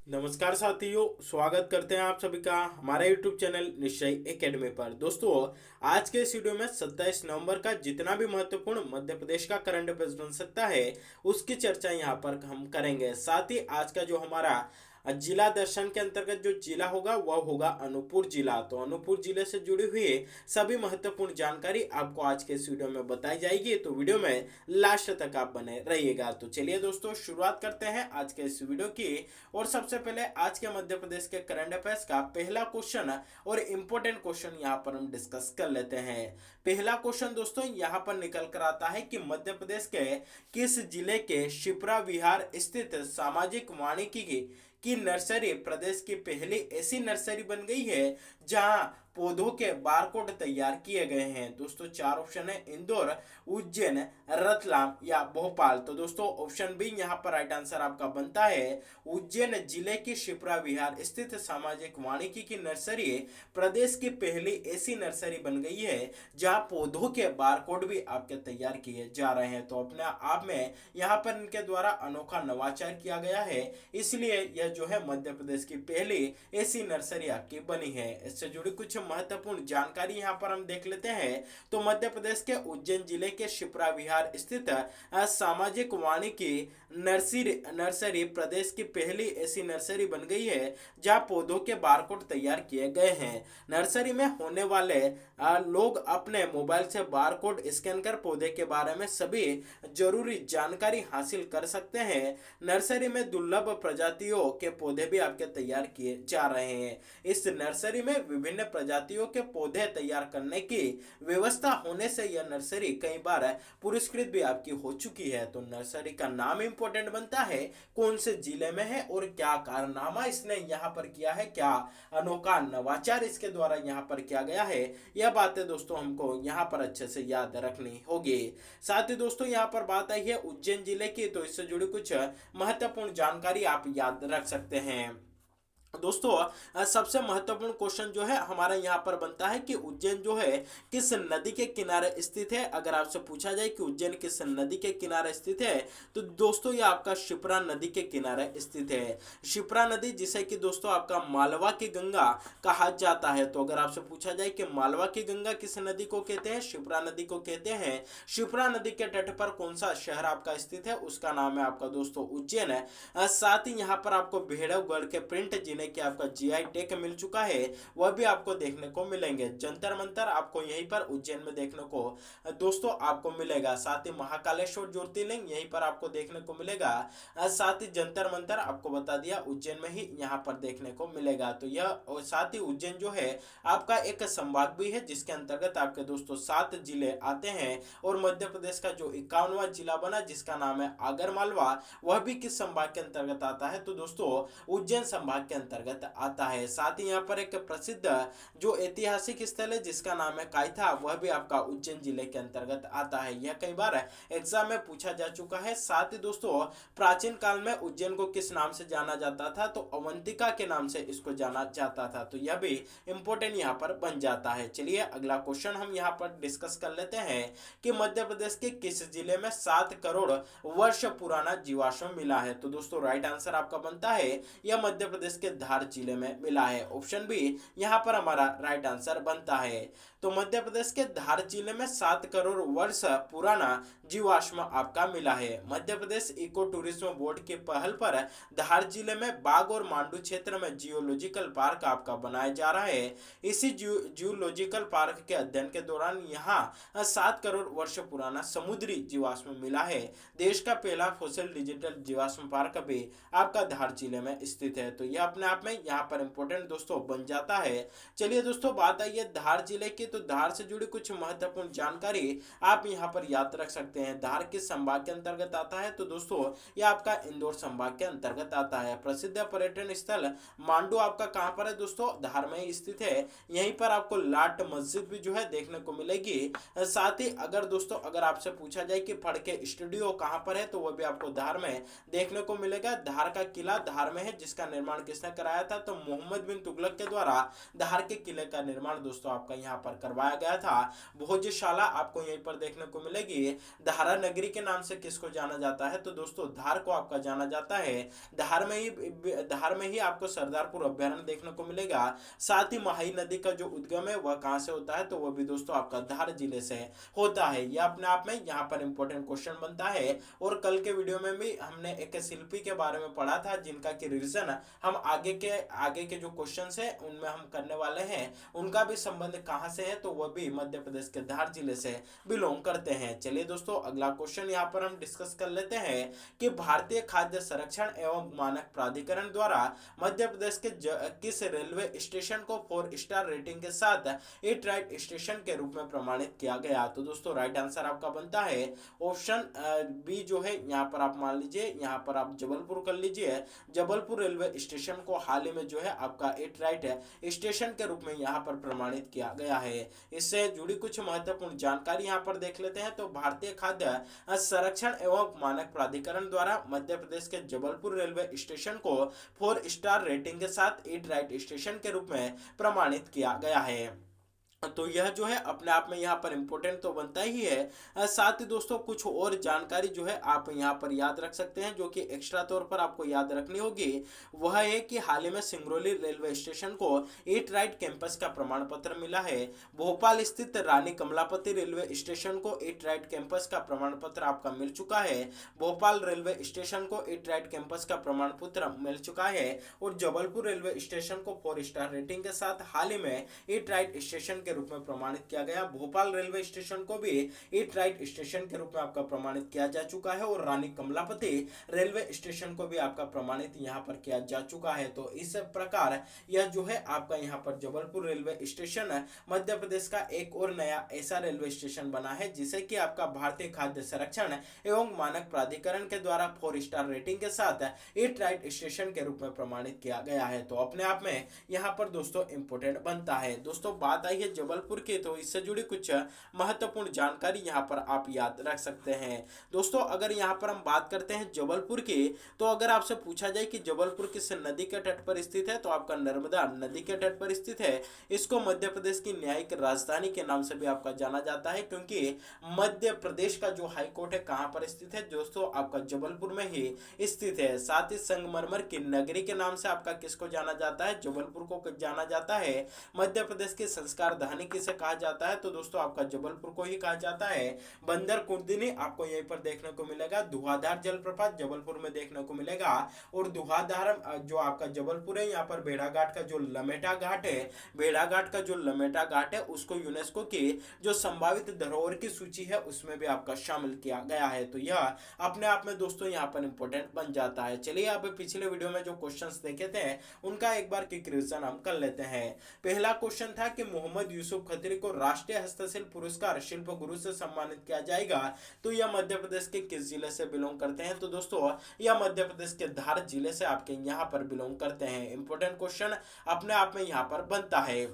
नमस्कार साथियों, स्वागत करते हैं आप सभी का हमारे YouTube चैनल निश्चय एकेडमी पर। दोस्तों, आज के इस वीडियो में 27 नवंबर का जितना भी महत्वपूर्ण मध्य प्रदेश का करंट अफेयर्स बन सकता है उसकी चर्चा यहाँ पर हम करेंगे। साथ ही आज का जो हमारा जिला दर्शन के अंतर्गत जो जिला होगा वह होगा अनूपपुर जिला। तो अनूपपुर जिले से जुड़ी हुई सभी महत्वपूर्ण जानकारी आपको आज के इस वीडियो में बताई जाएगी, तो वीडियो में लास्ट तक आप बने रहिएगा। तो चलिए दोस्तों, शुरुआत करते हैं आज के इस वीडियो की। और सबसे पहले आज के मध्य प्रदेश के करंट अफेयर्स का पहला क्वेश्चन और इम्पोर्टेंट क्वेश्चन यहाँ पर हम डिस्कस कर लेते हैं। पहला क्वेश्चन दोस्तों यहाँ पर निकल कर आता है कि मध्य प्रदेश के किस जिले के शिप्रा विहार स्थित सामाजिक वानिकी की नर्सरी प्रदेश की पहली ऐसी नर्सरी बन गई है जहां पौधों के बारकोड तैयार किए गए हैं। दोस्तों, चार ऑप्शन है: इंदौर, उज्जैन, रतलाम या भोपाल। तो दोस्तों, ऑप्शन बी यहाँ पर राइट आंसर आपका बनता है। उज्जैन जिले की शिप्रा विहार स्थित सामाजिक वानिकी की नर्सरी प्रदेश की पहली ऐसी नर्सरी बन गई है जहां पौधों के बारकोड भी आपके तैयार किए जा रहे हैं। तो अपने आप में यहाँ पर इनके द्वारा अनोखा नवाचार किया गया है, इसलिए यह जो है मध्य प्रदेश की पहली ऐसी नर्सरी आपकी बनी है। इससे जुड़ी कुछ महत्वपूर्ण जानकारी यहाँ पर हम देख लेते हैं। तो मध्य प्रदेश के उज्जैन जिले के शिप्रा विहार स्थित सामाजिक वानिकी नर्सरी प्रदेश की पहली ऐसी नर्सरी बन गई है जहां पौधों के बारकोड तैयार किए गए हैं। नर्सरी में होने वाले लोग अपने मोबाइल से बारकोड स्कैन कर पौधे के बारे में सभी जरूरी जानकारी हासिल कर सकते हैं। नर्सरी में दुर्लभ प्रजातियों के पौधे भी आपके तैयार किए जा रहे हैं। इस नर्सरी में विभिन्न प्रजातियों के पौधे तैयार करने की व्यवस्था होने से यह नर्सरी कई बार पुरस्कृत भी आपकी हो चुकी है। तो नर्सरी का नाम इंपॉर्टेंट बनता है, कौन से जिले में है और क्या कारनामा इसने यहाँ पर किया है, क्या अनोखा नवाचार इसके द्वारा यहाँ पर किया गया है, यह बातें दोस्तों हमको यहाँ पर अच्छे से याद रखनी होगी। साथ ही दोस्तों यहाँ पर बात आई है उज्जैन जिले की, तो इससे जुड़ी कुछ महत्वपूर्ण जानकारी आप याद रख सकते हैं। दोस्तों, सबसे महत्वपूर्ण क्वेश्चन जो है हमारा यहाँ पर बनता है कि उज्जैन जो है किस नदी के किनारे स्थित है। अगर आपसे पूछा जाए कि उज्जैन किस नदी के किनारे स्थित है, तो दोस्तों ये आपका शिप्रा नदी के किनारे स्थित है। शिप्रा नदी, जिसे कि दोस्तों आपका मालवा की गंगा कहा जाता है। तो अगर आपसे पूछा जाए कि मालवा की गंगा किस नदी को कहते हैं, शिप्रा नदी को कहते हैं। शिप्रा नदी के तट पर कौन सा शहर आपका स्थित है, उसका नाम है आपका दोस्तों उज्जैन है। साथ ही यहाँ पर आपको भेड़वगढ़ के प्रिंट जिन्हें कि आपका जीआई टैग मिल चुका है वह भी आपको देखने को मिलेंगे। जंतर मंतर आपको यहीं पर उज्जैन में देखने को दोस्तों आपको मिलेगा। साथ ही महाकालेश्वर ज्योतिर्लिंग यहीं पर आपको देखने को मिलेगा। साथ ही जंतर मंतर आपको बता दिया उज्जैन में ही यहाँ पर देखने को मिलेगा। तो यह और साथ ही उज्जैन जो है आपका एक संभाग भी है जिसके अंतर्गत आपके दोस्तों 7 जिले आते हैं। और मध्य प्रदेश का जो 51वां जिला बना जिसका नाम है आगर मालवा, वह भी किस संभाग के अंतर्गत आता है, तो दोस्तों उज्जैन संभाग के अंतर्गत आता है। साथ ही यहाँ पर एक प्रसिद्ध जो ऐतिहासिक स्थल है जिसका नाम है कायथा, वह भी आपका उज्जैन जिले के अंतर्गत आता है। यह कई बार एग्जाम में पूछा जा चुका है। साथ ही दोस्तों प्राचीन काल में उज्जैन को किस नाम से जाना जाता था, तो अवंतिका के नाम से इसको जाना जाता था। तो यह भी इंपॉर्टेंट यहाँ पर बन जाता है। चलिए अगला क्वेश्चन हम यहाँ पर डिस्कस कर लेते हैं कि मध्य प्रदेश के किस जिले में 7 करोड़ वर्ष पुराना जीवाश्म मिला है। तो दोस्तों राइट आंसर आपका बनता है यह मध्य प्रदेश के धार जिले में मिला है। ऑप्शन बी यहाँ पर हमारा राइट आंसर बनता है। तो मध्य प्रदेश के धार जिले में 7 करोड़ वर्ष पुराना जीवाश्म आपका मिला है। Madhya Pradesh eco tourism board की पहल पर धार जिले में बाग और मांडू क्षेत्र में जियोलॉजिकल पार्क आपका बनाया जा रहा है। इसी जियोलॉजिकल पार्क के अध्ययन के दौरान यहाँ 7 करोड़ वर्ष पुराना समुद्री जीवाश्म मिला है। देश का पहला फॉसिल डिजिटल जीवाश्म पार्क भी आपका धार जिले में स्थित है। तो यह अपने आप में यहाँ पर इंपॉर्टेंट दोस्तों बन जाता है। चलिए दोस्तों बात आई है धार जिले की, तो धार से जुड़ी कुछ महत्वपूर्ण जानकारी आप यहाँ पर याद रख सकते हैं। धार किस संभाग के अंतर्गत आता है, तो दोस्तों यह आपका इंदौर संभाग के अंतर्गत आता है। प्रसिद्ध पर्यटन स्थल मांडू आपका कहाँ पर है, दोस्तों धार में ही स्थित है। यहीं पर आपको लाट मस्जिद भी जो है देखने को मिलेगी। साथ ही अगर दोस्तों अगर आपसे पूछा जाए कि फड़के स्टूडियो कहाँ पर है, तो वह भी आपको धार में देखने को मिलेगा। धार का किला धार में है जिसका निर्माण किसने कराया था, तो मोहम्मद बिन तुगलक के द्वारा धार के किले का निर्माण दोस्तों आपका यहाँ पर करवाया गया था। भोजशाला आपको यहीं पर देखने को मिलेगी। धारा नगरी के नाम से किसको जाना जाता है, तो दोस्तों धार को आपका जाना जाता है। धार में ही आपको सरदारपुर अभ्यारण्य देखने को मिलेगा। साथ ही महाई नदी का जो उद्गम है वह कहां से होता है, तो वह भी दोस्तों आपका धार जिले से होता है। यह अपने आप में यहाँ पर इंपॉर्टेंट क्वेश्चन बनता है। और कल के वीडियो में भी हमने एक शिल्पी के बारे में पढ़ा था, जिनका की रिवीजन हम आगे के जो क्वेश्चन है उनमें हम करने वाले हैं। उनका भी संबंध कहां से है, तो वह भी मध्य प्रदेश के धार जिले से बिलोंग करते हैं। चलिए दोस्तों अगला क्वेश्चन यहाँ पर हम डिस्कस कर लेते हैं कि भारतीय खाद्य संरक्षण एवं मानक प्राधिकरण द्वारा मध्य प्रदेश के किस रेलवे स्टेशन को 4 स्टार रेटिंग के साथ एट राइट स्टेशन के रूप में प्रमाणित किया गया, तो दोस्तों राइट आंसर आपका बनता है ऑप्शन बी जो है। यहाँ पर आप मान लीजिए, यहाँ पर आप जबलपुर कर लीजिए। जबलपुर रेलवे स्टेशन को हाल ही में जो है आपका एट राइट स्टेशन के रूप में यहाँ पर प्रमाणित किया गया है। इससे जुड़ी कुछ महत्वपूर्ण जानकारी यहाँ पर देख लेते हैं। तो भारतीय खाद्य संरक्षण एवं मानक प्राधिकरण द्वारा मध्य प्रदेश के जबलपुर रेलवे स्टेशन को 4 स्टार रेटिंग के साथ एट राइट स्टेशन के रूप में प्रमाणित किया गया है। तो यह जो है अपने आप में यहाँ पर इंपॉर्टेंट तो बनता ही है। साथ ही दोस्तों कुछ और जानकारी जो है आप यहाँ पर याद रख सकते हैं, जो कि एक्स्ट्रा तौर पर आपको याद रखनी होगी। वह है कि हाल ही में सिंगरौली रेलवे स्टेशन को एट राइट कैंपस का प्रमाण पत्र मिला है। भोपाल स्थित रानी कमलापति रेलवे स्टेशन को एट राइट कैंपस का प्रमाण पत्र आपका मिल चुका है। भोपाल रेलवे स्टेशन को एट राइट कैंपस का प्रमाण पत्र मिल चुका है। और जबलपुर रेलवे स्टेशन को 4 स्टार रेटिंग के साथ हाल ही में एट राइट स्टेशन रूप में प्रमाणित किया गया। भोपाल रेलवे स्टेशन को भी एट राइट स्टेशन के रूप में आपका प्रमाणित किया जा चुका है। और रानी कमलापति रेलवे स्टेशन को भी आपका प्रमाणित यहां पर किया जा चुका है। तो इस प्रकार यह जो है आपका यहां पर जबलपुर रेलवे स्टेशन मध्य प्रदेश का एक और नया ऐसा रेलवे स्टेशन बना है, जिसे कि आपका भारतीय खाद्य संरक्षण एवं मानक प्राधिकरण के द्वारा 4 स्टार रेटिंग के साथ एट राइट स्टेशन के रूप में प्रमाणित किया गया है। तो अपने आप में यहां पर दोस्तों इंपोर्टेंट बनता है। दोस्तों बात आई है जबलपुर के, तो इससे जुड़ी कुछ महत्वपूर्ण जानकारी यहाँ पर आप याद रख सकते हैं। दोस्तों अगर यहाँ पर हम बात करते हैं जबलपुर की, तो अगर आपसे पूछा जाए कि जबलपुर किस नदी के तट पर स्थित है, तो आपका नर्मदा नदी के तट पर स्थित है। इसको मध्य प्रदेश की न्यायिक राजधानी के नाम से भी आपका जाना जाता है, क्योंकि मध्य प्रदेश का जो हाईकोर्ट है कहाँ पर स्थित है दोस्तों, आपका जबलपुर में ही स्थित है। साथ ही संगमरमर की नगरी के नाम से आपका किसको जाना जाता है, जबलपुर को जाना जाता है। मध्य प्रदेश की संस्कार धानी किसे कहा जाता है, तो दोस्तों आपका जबलपुर को ही कहा जाता है। बंदर कुंडनी आपको यहीं पर देखने को मिलेगा। धुआंधार जलप्रपात जबलपुर में देखने को मिलेगा। और धुआंधार जो आपका जबलपुर है, यहाँ पर भेड़ाघाट का जो लमेटा घाट है, भेड़ाघाट का जो लमेटा घाट है उसको यूनेस्को की जो संभावित धरोहर की सूची है उसमें भी आपका शामिल किया गया है। तो यह अपने आप में दोस्तों यहाँ पर इंपोर्टेंट बन जाता है। चलिए अब पिछले वीडियो में जो क्वेश्चंस देखे थे उनका एक बार क्विक रिवीजन हम कर लेते हैं। पहला क्वेश्चन था कि मोहम्मद यूसुफ खत्री को राष्ट्रीय हस्तशिल्प पुरस्कार शिल्प गुरु से सम्मानित किया जाएगा, तो यह मध्य प्रदेश के किस जिले से बिलोंग करते हैं, तो दोस्तों यह मध्य प्रदेश के धार जिले से आपके यहाँ पर बिलोंग करते हैं। इंपोर्टेंट क्वेश्चन अपने आप में यहाँ पर बनता है।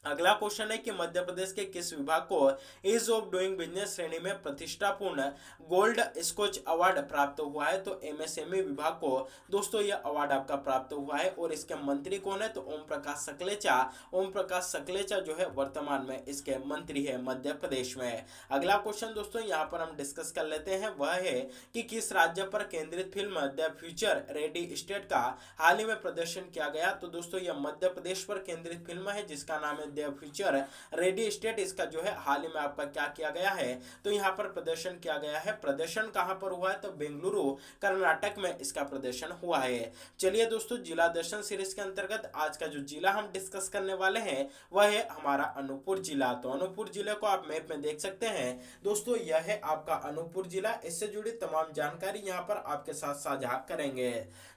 अगला क्वेश्चन है कि मध्य प्रदेश के किस विभाग को ईज ऑफ डूइंग बिजनेस श्रेणी में प्रतिष्ठापूर्ण गोल्ड स्कॉच अवार्ड प्राप्त हुआ है, तो एमएसएमई विभाग को दोस्तों यह अवार्ड आपका प्राप्त हुआ है। और इसके मंत्री कौन है, तो ओम प्रकाश सकलेचा। ओम प्रकाश सकलेचा जो है वर्तमान में इसके मंत्री है मध्य प्रदेश में। अगला क्वेश्चन दोस्तों यहाँ पर हम डिस्कस कर लेते हैं, वह है कि किस राज्य पर केंद्रित film the future ready state का हाल ही में प्रदर्शन किया गया, तो दोस्तों यह मध्य प्रदेश पर केंद्रित फिल्म है जिसका नाम है द फ्यूचर रेडी स्टेट। इसका जो है हाल ही में आपका क्या किया गया है, तो यहाँ पर प्रदर्शन किया गया है। प्रदर्शन कहां पर हुआ है, तो बेंगलुरु कर्नाटक में इसका प्रदर्शन हुआ है। चलिए दोस्तों जिला दर्शन सीरीज के अंतर्गत आज का जो जिला हम डिस्कस करने वाले हैं वह है हमारा अनूपपुर जिला। तो अनूपपुर जिले को आप मैप में देख सकते हैं दोस्तों, यह है आपका अनूपपुर जिला। इससे जुड़ी तमाम जानकारी यहाँ पर आपके साथ साझा करेंगे।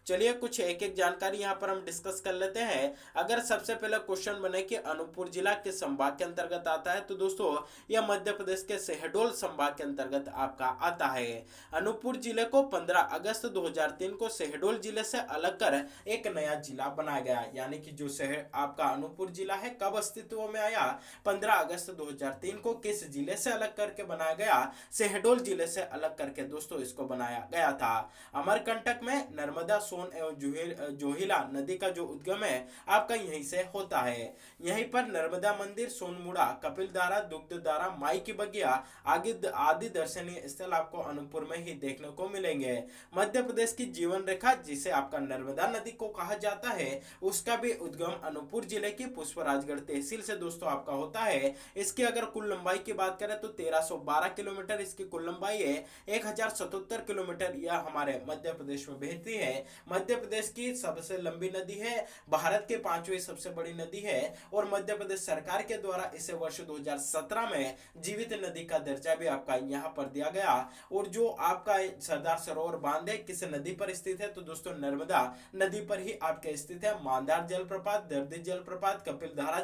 चलिए कुछ एक एक जानकारी यहाँ पर हम डिस्कस कर लेते हैं। अगर सबसे पहले क्वेश्चन बने कि अनूपपुर अनूपपुर जिला किस संभाग के अंतर्गत आता है? तो दोस्तों यह मध्य प्रदेश के शहडोल संभाग के अंतर्गत आपका आता है। अनूपपुर जिले को 15 अगस्त 2003 को शहडोल जिले से अलग कर एक नया जिला बनाया गया, यानी कि जो शहर आपका अनूपपुर जिला है कब अस्तित्व में आया? 15 अगस्त 2003 को किस जिले से अलग करके बनाया गया? शहडोल जिले से अलग करके दोस्तों इसको बनाया गया था। अमरकंटक में नर्मदा, सोन एवं जोहिला नदी का जो उद्गम है आपका यहीं से होता है। यहीं पर नर्मदा मंदिर, सोनमुड़ा, कपिलधारा, दुग्धधारा, माई की बगिया आदि दर्शनीय स्थल आपको अनूपपुर में ही देखने को मिलेंगे। मध्य प्रदेश की जीवन रेखा जिसे आपका नर्मदा नदी को कहा जाता है उसका भी उद्गम अनूपपुर जिले की पुष्पराजगढ़ तहसील से दोस्तों आपका होता है। इसकी अगर कुल लंबाई की बात करें तो 1312 किलोमीटर इसकी कुल लंबाई है। 1077 किलोमीटर यह हमारे मध्य प्रदेश में बहती है। मध्य प्रदेश की सबसे लंबी नदी है, भारत के 5वीं सबसे बड़ी नदी है और मध्य प्रदेश सरकार के द्वारा इसे वर्ष 2017 में जीवित नदी का दर्जा भी आपका यहाँ पर दिया गया। और जो आपका सरदार सरोवर बांध है किस नदी पर स्थित है? तो दोस्तों नर्मदा नदी पर ही आपके स्थित है। मांदार जलप्रपात, दर्दी जलप्रपात, कपिलधारा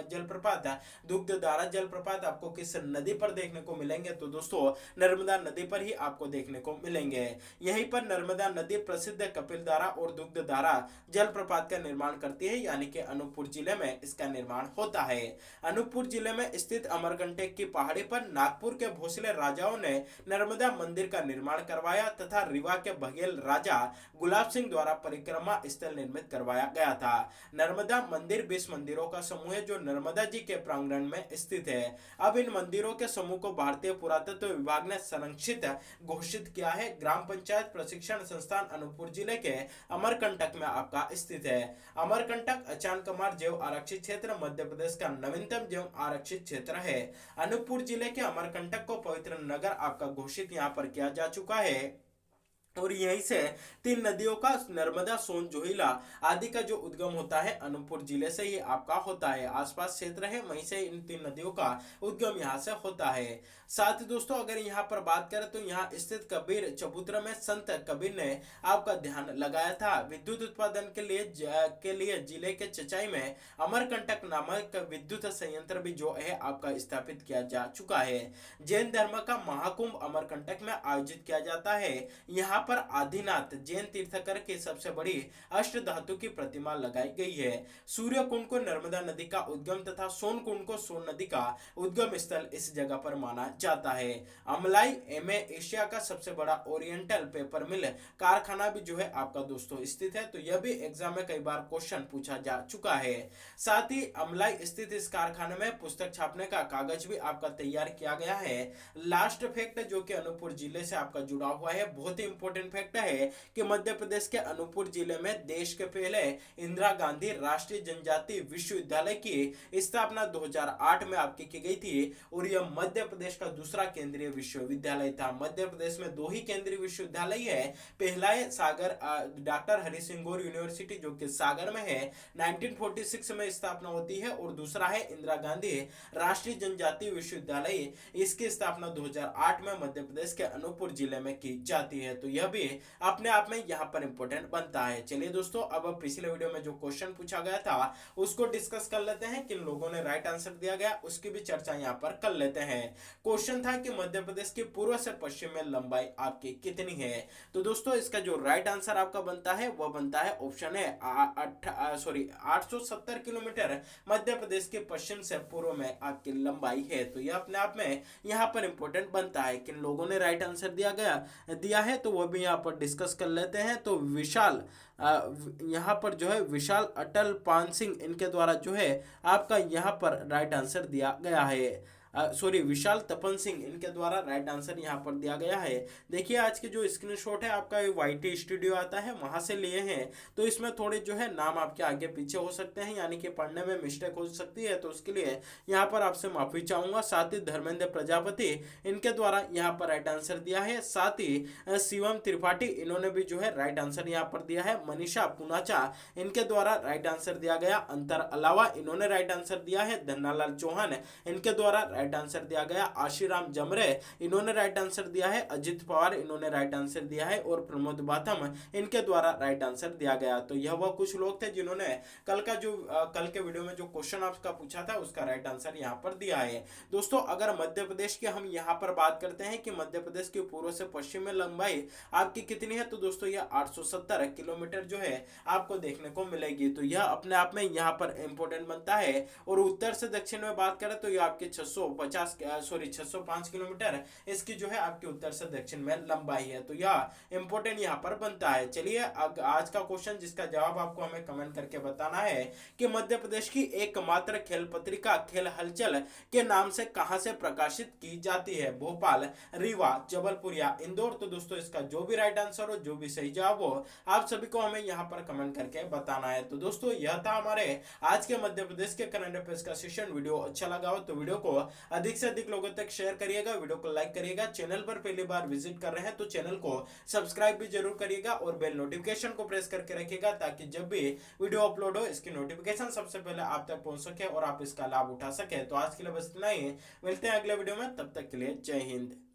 जलप्रपात, दुग्धधारा जलप्रपात आपको किस नदी पर देखने को मिलेंगे? तो दोस्तों नर्मदा नदी पर ही आपको देखने को मिलेंगे। यहीं पर नर्मदा नदी प्रसिद्ध कपिलधारा और दुग्धधारा जलप्रपात का निर्माण करती है, यानी कि अनूपपुर जिले में इसका निर्माण होता है। अनूपपुर जिले में स्थित अमरकंटक की पहाड़ी पर नागपुर के भोसले राजाओं ने नर्मदा मंदिर का निर्माण करवाया तथा रीवा के बघेल राजा गुलाब सिंह द्वारा परिक्रमा स्थल निर्मित करवाया गया था। नर्मदा मंदिर 20 मंदिरों का समूह है जो नर्मदा जी के प्रांगण में स्थित है। अब इन मंदिरों के समूह को भारतीय पुरातत्व विभाग ने संरक्षित घोषित किया है। ग्राम पंचायत प्रशिक्षण संस्थान अनूपपुर जिले के अमरकंटक में आपका स्थित है। अमरकंटक अचानकमार जैव आरक्षित क्षेत्र मध्य प्रदेश का नवीनतम जैव आरक्षित क्षेत्र है। अनूपपुर जिले के अमरकंटक को पवित्र नगर आपका घोषित यहाँ पर किया जा चुका है और यहीं से 3 नदियों का नर्मदा, सोन, जोहिला आदि का जो उद्गम होता है अनूपपुर जिले से ही आपका होता है। आसपास क्षेत्र है वहीं से इन 3 नदियों का उद्गम यहाँ से होता है। साथ ही दोस्तों अगर यहाँ पर बात करें तो यहाँ स्थित कबीर चबूतरा में संत कबीर ने आपका ध्यान लगाया था। विद्युत उत्पादन के लिए जिले के चचाई में अमरकंटक नामक विद्युत संयंत्र भी जो है आपका स्थापित किया जा चुका है। जैन धर्म का महाकुंभ अमरकंटक में आयोजित किया जाता है। यहाँ पर आदिनाथ जैन तीर्थकर की सबसे बड़ी अष्ट धातु की प्रतिमा लगाई गई है। सूर्य कुंड को नर्मदा नदी का उद्गम तथा सोन कुंड को सोन नदी का उद्गम स्थल इस जगह पर माना जाता है। अमलाई एमए एशिया का सबसे बड़ा ओरिएंटल पेपर मिल कारखाना भी जो है आपका दोस्तों स्थित है। तो यह भी एग्जाम में कई बार क्वेश्चन पूछा जा चुका है। साथ ही अमलाई स्थित इस कारखाने में पुस्तक छापने का कागज भी आपका तैयार किया गया है। लास्ट फैक्ट जो कि अनूपपुर जिले से आपका जुड़ा हुआ है, बहुत ही इंपॉर्टेंट फैक्ट है कि मध्य प्रदेश के अनूपपुर जिले में देश के पहले इंदिरा गांधी राष्ट्रीय जनजाति विश्वविद्यालय की स्थापना 2008 में आपकी की गई थी और यह मध्य प्रदेश का दूसरा केंद्रीय विश्वविद्यालय था। मध्य प्रदेश में 2 ही केंद्रीय विश्वविद्यालय है। पहला है सागर डॉक्टर हरि सिंह गौर यूनिवर्सिटी जो कि सागर में है, 1946 में स्थापना होती है और दूसरा है इंदिरा गांधी राष्ट्रीय जनजाति विश्वविद्यालय, इसकी स्थापना 2008 में मध्य प्रदेश के अनूपपुर जिले में की जाती है। तो यह भी अपने आप में यहाँ पर इंपॉर्टेंट बनता है। चलिए दोस्तों अब पिछले वीडियो में जो क्वेश्चन पूछा गया था उसको डिस्कस कर लेते हैं। किन लोगों ने राइट आंसर दिया गया उसकी भी चर्चा यहाँ पर कर लेते हैं। क्वेश्चन था कि मध्य प्रदेश की पूर्व से पश्चिम में लंबाई आपकी कितनी है? तो दोस्तों इसका जो राइट आंसर आपका बनता है वह बनता है ऑप्शन है 870 किलोमीटर मध्य प्रदेश के पश्चिम से पूर्व में आपकी लंबाई है। तो यह अपने आप में यहाँ पर इंपॉर्टेंट बनता है। किन लोगों ने राइट आंसर दिया है तो वह भी यहाँ पर डिस्कस कर लेते हैं। तो विशाल यहाँ पर जो है विशाल अटल पान सिंह इनके द्वारा जो है आपका यहाँ पर राइट आंसर दिया गया है। विशाल तपन सिंह इनके द्वारा राइट आंसर यहाँ पर दिया गया है। देखिए आज के जो स्क्रीनशॉट है आपका वाईटी स्टूडियो आता है वहां से लिए हैं, तो इसमें थोड़े जो है नाम आपके आगे पीछे हो सकते हैं, यानी कि पढ़ने में मिस्टेक हो सकती है, तो उसके लिए यहाँ पर आपसे माफी चाहूंगा। साथ ही धर्मेंद्र प्रजापति इनके द्वारा यहाँ पर राइट आंसर दिया है। साथ ही शिवम त्रिपाठी इन्होंने भी जो है राइट आंसर यहाँ पर दिया है। मनीषा पुनाचा इनके द्वारा राइट आंसर दिया गया। अंतर अलावा इन्होंने राइट आंसर दिया है। धन्नालाल चौहान इनके द्वारा राइट आंसर दिया गया। आशीराम जमरे, इन्होंने राइट आंसर दिया है। अजित पवार, इन्होंने राइट आंसर दिया है। और प्रमोद बाथम, इनके द्वारा राइट आंसर दिया गया। तो यह वह कुछ लोग थे जिन्होंने कल के वीडियो में जो क्वेश्चन आपका पूछा था उसका राइट आंसर यहाँ पर दिया है। दोस्तों, अगर मध्य प्रदेश की हम यहाँ पर बात करते हैं कि मध्य प्रदेश की पूर्व से पश्चिम में लंबाई आपकी कितनी है, तो दोस्तों यह 870 किलोमीटर जो है आपको देखने को मिलेगी। तो यह अपने आप में यहाँ पर इंपॉर्टेंट बनता है। और उत्तर से दक्षिण में बात करें तो यह आपके 605 किलोमीटर इसकी जो है आपके उत्तर से दक्षिण में लंबाई है। तो यह इंपॉर्टेंट यहाँ पर बनता है। चलिए आज का क्वेश्चन जिसका जवाब आपको हमें कमेंट करके बताना है कि मध्य प्रदेश की एकमात्र खेल पत्रिका खेल हलचल के नाम से कहां से प्रकाशित की जाती है? भोपाल, रीवा, जबलपुर या इंदौर। तो दोस्तों इसका जो भी राइट आंसर हो, जो भी सही जवाब हो, आप सभी को हमें यहाँ पर कमेंट करके बताना है। तो दोस्तों यह था हमारे आज के मध्य प्रदेश के करंट अफेयर्स का सेशन। वीडियो अच्छा लगा हो तो वीडियो को अधिक से अधिक लोगों तक शेयर करिएगा, वीडियो को लाइक करिएगा। चैनल पर पहली बार विजिट कर रहे हैं तो चैनल को सब्सक्राइब भी जरूर करिएगा और बेल नोटिफिकेशन को प्रेस करके रखिएगा ताकि जब भी वीडियो अपलोड हो इसकी नोटिफिकेशन सबसे पहले आप तक पहुंच सके और आप इसका लाभ उठा सके। तो आज के लिए बस इतना ही, मिलते हैं अगले वीडियो में, तब तक के लिए जय हिंद।